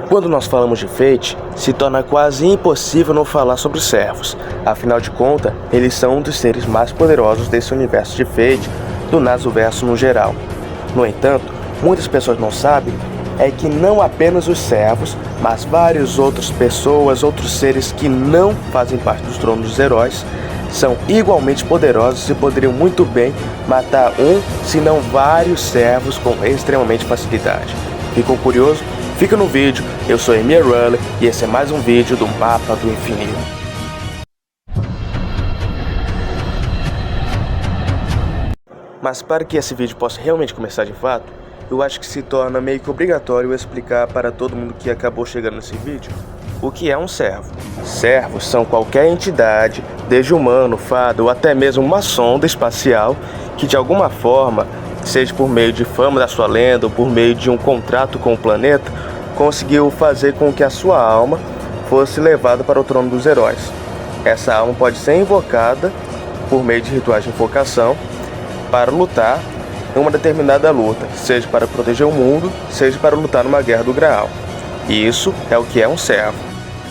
Quando nós falamos de Fate, se torna quase impossível não falar sobre os servos. Afinal de contas, eles são um dos seres mais poderosos desse universo de Fate, do Nasuverso no geral. No entanto, muitas pessoas não sabem é que não apenas os servos, mas várias outras pessoas, outros seres que não fazem parte dos tronos dos heróis, são igualmente poderosos e poderiam muito bem matar se não vários servos com extremamente facilidade. Ficou curioso? Fica no vídeo, eu sou Emir Rully e esse é mais um vídeo do Mapa do Infinito. Mas para que esse vídeo possa realmente começar de fato, eu acho que se torna meio que obrigatório explicar para todo mundo que acabou chegando nesse vídeo o que é um servo. Servos são qualquer entidade, desde humano, fada ou até mesmo uma sonda espacial que de alguma forma, seja por meio de fama da sua lenda ou por meio de um contrato com o planeta, conseguiu fazer com que a sua alma fosse levada para o trono dos heróis. Essa alma pode ser invocada por meio de rituais de invocação para lutar em uma determinada luta, seja para proteger o mundo, seja para lutar numa guerra do Graal. E isso é o que é um servo.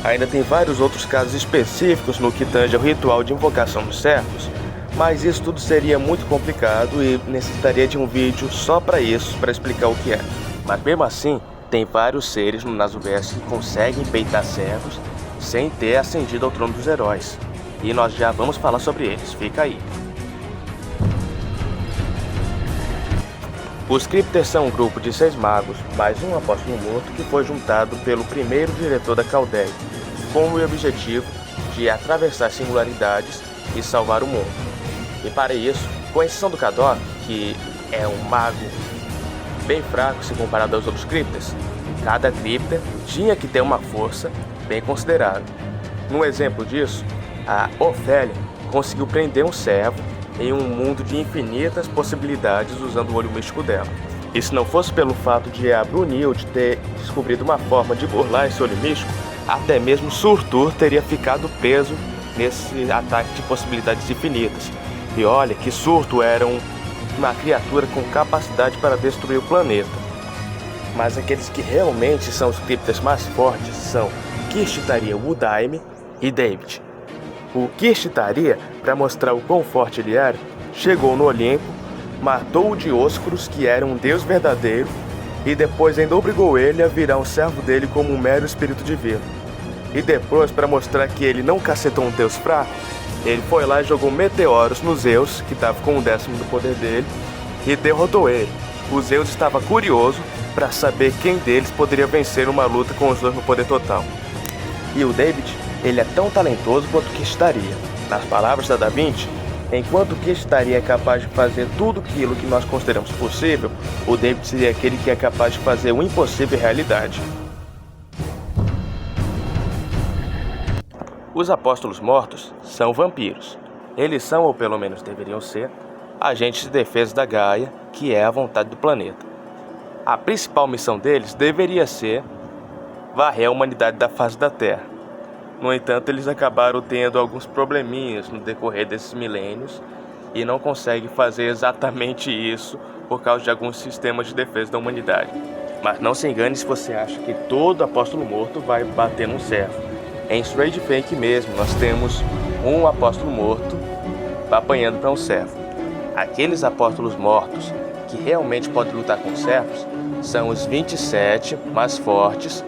Ainda tem vários outros casos específicos no que tange ao ritual de invocação dos servos, mas isso tudo seria muito complicado e necessitaria de um vídeo só para isso, para explicar o que é. Mas mesmo assim, tem vários seres no Nasuverso que conseguem peitar servos sem ter ascendido ao trono dos heróis. E nós já vamos falar sobre eles, fica aí. Os Crypters são um grupo de 6 magos, mais um apóstolo morto que foi juntado pelo primeiro diretor da Caldeia, com o objetivo de atravessar singularidades e salvar o mundo. E para isso, com exceção do Kadok, que é um mago bem fraco se comparado aos outros Crypters, cada Crypter tinha que ter uma força bem considerável. No exemplo disso, a Ofélia conseguiu prender um servo em um mundo de infinitas possibilidades usando o olho místico dela. E se não fosse pelo fato de a Brunilde ter descobrido uma forma de burlar esse olho místico, até mesmo Surtur teria ficado preso nesse ataque de possibilidades infinitas. E olha que Surtur era uma criatura com capacidade para destruir o planeta. Mas aqueles que realmente são os Crypters mais fortes são Kishtaria Wuldaime e David. O Kishtaria, para mostrar o quão forte ele era, chegou no Olimpo, matou o Dioscuros, que era um deus verdadeiro, e depois ainda obrigou ele a virar um servo dele como um mero espírito divino. E depois, para mostrar que ele não cacetou um deus fraco, ele foi lá e jogou meteoros no Zeus, que estava com 1/10 do poder dele, e derrotou ele. O Zeus estava curioso para saber quem deles poderia vencer uma luta com os dois no poder total. E o David, ele é tão talentoso quanto Kishtaria. Nas palavras da Da Vinci, enquanto Kishtaria é capaz de fazer tudo aquilo que nós consideramos possível, o David seria aquele que é capaz de fazer o impossível realidade. Os apóstolos mortos são vampiros. Eles são, ou pelo menos deveriam ser, agentes de defesa da Gaia, que é a vontade do planeta. A principal missão deles deveria ser varrer a humanidade da face da Terra. No entanto, eles acabaram tendo alguns probleminhas no decorrer desses milênios e não conseguem fazer exatamente isso por causa de alguns sistemas de defesa da humanidade. Mas não se engane se você acha que todo apóstolo morto vai bater num servo. Em Strange Fake mesmo, nós temos um apóstolo morto apanhando para um servo. Aqueles apóstolos mortos que realmente podem lutar com servos são os 27 mais fortes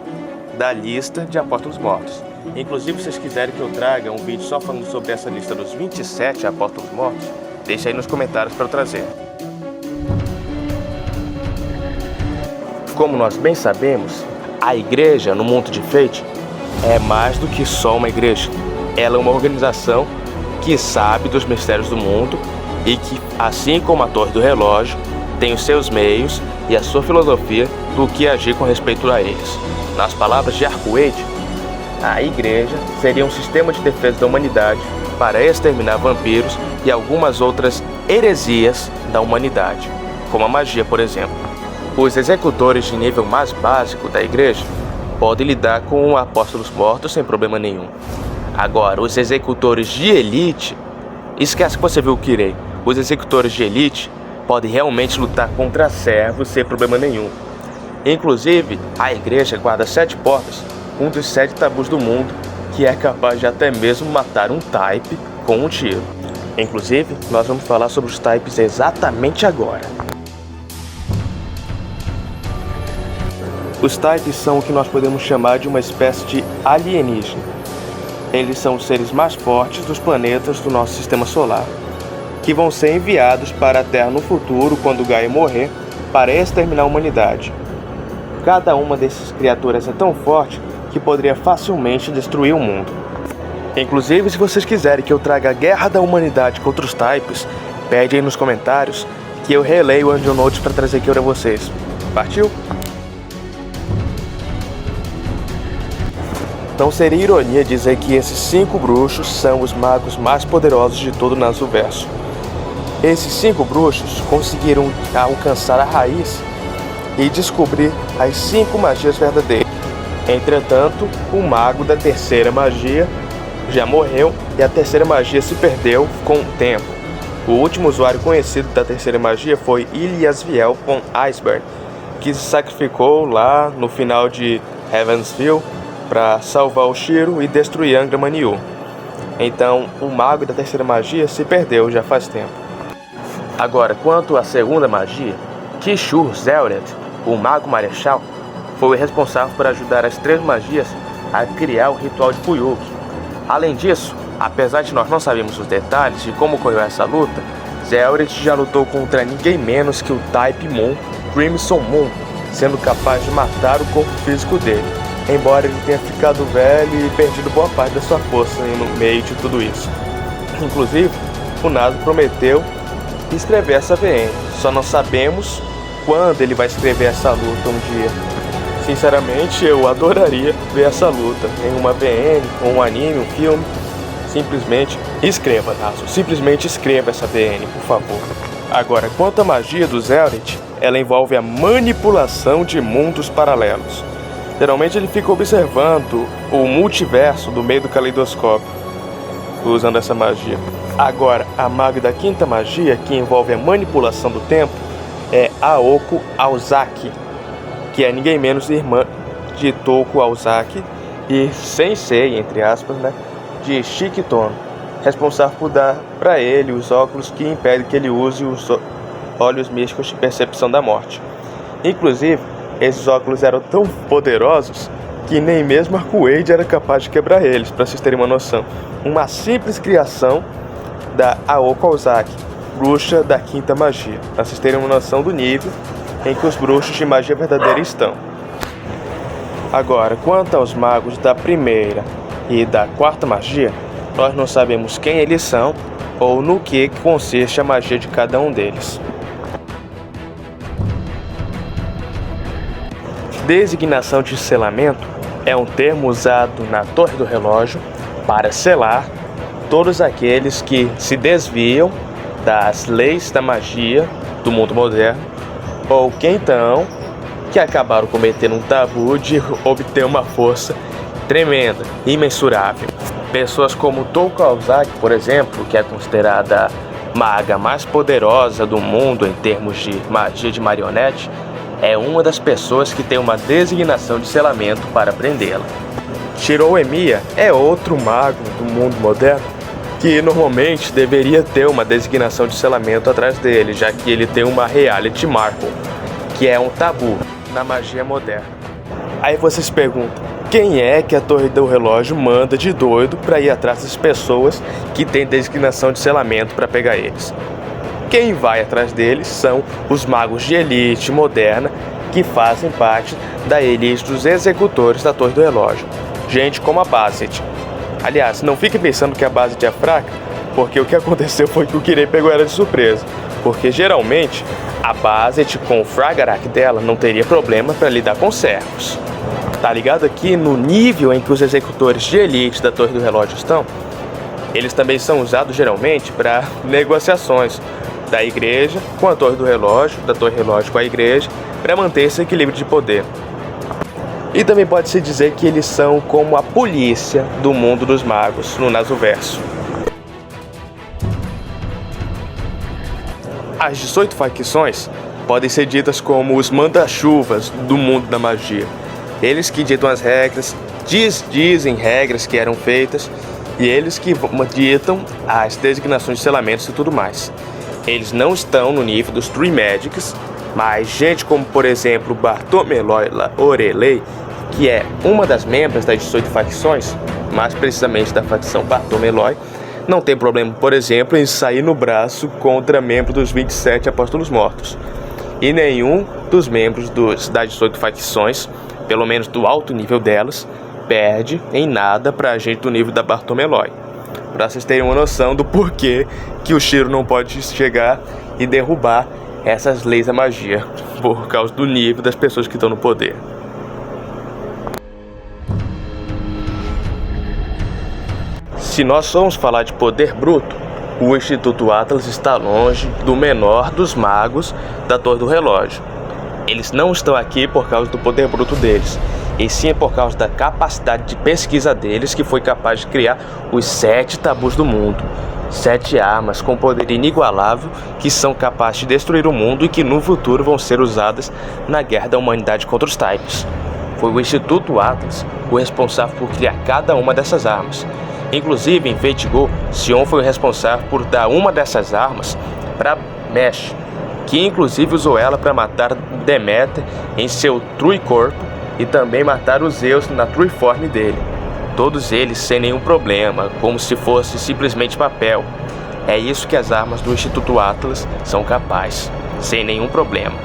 da lista de apóstolos mortos. Inclusive, se vocês quiserem que eu traga um vídeo só falando sobre essa lista dos 27 apóstolos mortos, deixa aí nos comentários para eu trazer. Como nós bem sabemos, a igreja no mundo de Fate é mais do que só uma igreja. Ela é uma organização que sabe dos mistérios do mundo e que, assim como a Torre do Relógio, tem os seus meios e a sua filosofia do que agir com respeito a eles. Nas palavras de Arcueide, a igreja seria um sistema de defesa da humanidade para exterminar vampiros e algumas outras heresias da humanidade, como a magia, por exemplo. Os executores de nível mais básico da igreja podem lidar com apóstolos mortos sem problema nenhum. Agora, os executores de elite, esquece que você viu o que irei. Os executores de elite podem realmente lutar contra servos sem problema nenhum. Inclusive, a igreja guarda 7 portas, um dos 7 tabus do mundo, que é capaz de até mesmo matar um type com um tiro. Inclusive, nós vamos falar sobre os types exatamente agora. Os types são o que nós podemos chamar de uma espécie de alienígena. Eles são os seres mais fortes dos planetas do nosso sistema solar, que vão ser enviados para a Terra no futuro, quando Gaia morrer, para exterminar a humanidade. Cada uma dessas criaturas é tão forte que poderia facilmente destruir o mundo. Inclusive, se vocês quiserem que eu traga a guerra da humanidade contra os types, pede aí nos comentários que eu releio o Angel Notes para trazer aqui para vocês. Partiu? Não seria ironia dizer que esses 5 bruxos são os magos mais poderosos de todo o Nasuverso. Esses 5 bruxos conseguiram alcançar a raiz e descobrir as 5 magias verdadeiras. Entretanto, o mago da terceira magia já morreu e a terceira magia se perdeu com o tempo. O último usuário conhecido da terceira magia foi Ilyasviel von Iceberg, que se sacrificou lá no final de Heavensville para salvar o Shiro e destruir Angra Mainyu. Então, o mago da terceira magia se perdeu já faz tempo. Agora, quanto à segunda magia, Kishur Zelred, o mago marechal, foi o responsável por ajudar as 3 magias a criar o ritual de Fuyuki. Além disso, apesar de nós não sabermos os detalhes de como ocorreu essa luta, Zelred já lutou contra ninguém menos que o Type Moon, Crimson Moon, sendo capaz de matar o corpo físico dele, embora ele tenha ficado velho e perdido boa parte da sua força no meio de tudo isso. Inclusive, o Naso prometeu escrever essa VN, só não sabemos quando ele vai escrever essa luta um dia. Sinceramente, eu adoraria ver essa luta em uma VN, ou um anime, um filme. Simplesmente escreva, Naso. Simplesmente escreva essa VN, por favor. Agora, quanto à magia do Zelred, ela envolve a manipulação de mundos paralelos. Geralmente ele fica observando o multiverso do meio do caleidoscópio, usando essa magia. Agora, a maga da quinta magia, que envolve a manipulação do tempo, é Aoko Aozaki, que é ninguém menos irmã de Toku Aozaki e sensei, entre aspas, de Shikitono, responsável por dar para ele os óculos que impedem que ele use os olhos místicos de percepção da morte. Inclusive, esses óculos eram tão poderosos que nem mesmo Arcueide era capaz de quebrar eles, para vocês terem uma noção. Uma simples criação da Aoko Aozaki, bruxa da quinta magia, para vocês terem uma noção do nível em que os bruxos de magia verdadeira estão. Agora, quanto aos magos da primeira e da quarta magia, nós não sabemos quem eles são ou no que consiste a magia de cada um deles. Designação de selamento é um termo usado na Torre do Relógio para selar todos aqueles que se desviam das leis da magia do mundo moderno, ou que então que acabaram cometendo um tabu de obter uma força tremenda, imensurável. Pessoas como Toku Aozaki, por exemplo, que é considerada a maga mais poderosa do mundo em termos de magia de marionete, é uma das pessoas que tem uma designação de selamento para prendê-la. Shirou Emiya é outro mago do mundo moderno que normalmente deveria ter uma designação de selamento atrás dele, já que ele tem uma Reality Marble, que é um tabu na magia moderna. Aí vocês perguntam, quem é que a Torre do Relógio manda de doido para ir atrás das pessoas que têm designação de selamento para pegar eles? Quem vai atrás deles são os magos de elite moderna que fazem parte da elite dos executores da Torre do Relógio. Gente como a Basset. Aliás, não fique pensando que a Basset é fraca, porque o que aconteceu foi que o Kirei pegou ela de surpresa. Porque geralmente a Basset com o Fragarak dela não teria problema para lidar com servos. Tá ligado aqui no nível em que os executores de elite da Torre do Relógio estão? Eles também são usados geralmente para negociações da igreja com a Torre do Relógio, da Torre Relógio com a igreja, para manter esse equilíbrio de poder. E também pode-se dizer que eles são como a polícia do mundo dos magos no Nasuverso. As 18 facções podem ser ditas como os manda-chuvas do mundo da magia. Eles que ditam as regras, dizem regras que eram feitas, e eles que ditam as designações de selamentos e tudo mais. Eles não estão no nível dos Three Magics, mas gente como, por exemplo, Bartolomeu Lorelei, que é uma das membros das 18 facções, mais precisamente da facção Bartolomeu, não tem problema, por exemplo, em sair no braço contra membro dos 27 Apóstolos Mortos. E nenhum dos membros das 18 facções, pelo menos do alto nível delas, perde em nada pra gente do nível da Bartolomeu. Pra vocês terem uma noção do porquê que o Shiro não pode chegar e derrubar essas leis da magia, por causa do nível das pessoas que estão no poder. Se nós vamos falar de poder bruto, o Instituto Atlas está longe do menor dos magos da Torre do Relógio. Eles não estão aqui por causa do poder bruto deles, e sim por causa da capacidade de pesquisa deles, que foi capaz de criar os 7 tabus do mundo. 7 armas com poder inigualável que são capazes de destruir o mundo e que no futuro vão ser usadas na guerra da humanidade contra os Types. Foi o Instituto Atlas o responsável por criar cada uma dessas armas. Inclusive, em Fate Go, Sion foi o responsável por dar uma dessas armas para Mesh, que inclusive usou ela para matar Demeter em seu True Corpo e também matar os Zeus na True Form dele. Todos eles sem nenhum problema, como se fosse simplesmente papel. É isso que as armas do Instituto Atlas são capazes, sem nenhum problema.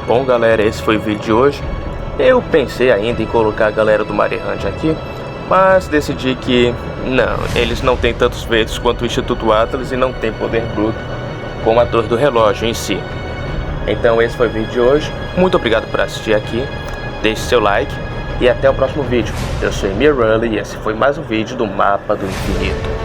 Bom galera, esse foi o vídeo de hoje. Eu pensei ainda em colocar a galera do Mare Hunt aqui, mas decidi que não, eles não têm tantos feitos quanto o Instituto Atlas e não tem poder bruto como a Torre do Relógio em si. Então esse foi o vídeo de hoje. Muito obrigado por assistir aqui. Deixe seu like e até o próximo vídeo. Eu sou Emir Rully e esse foi mais um vídeo do Mapa do Infinito.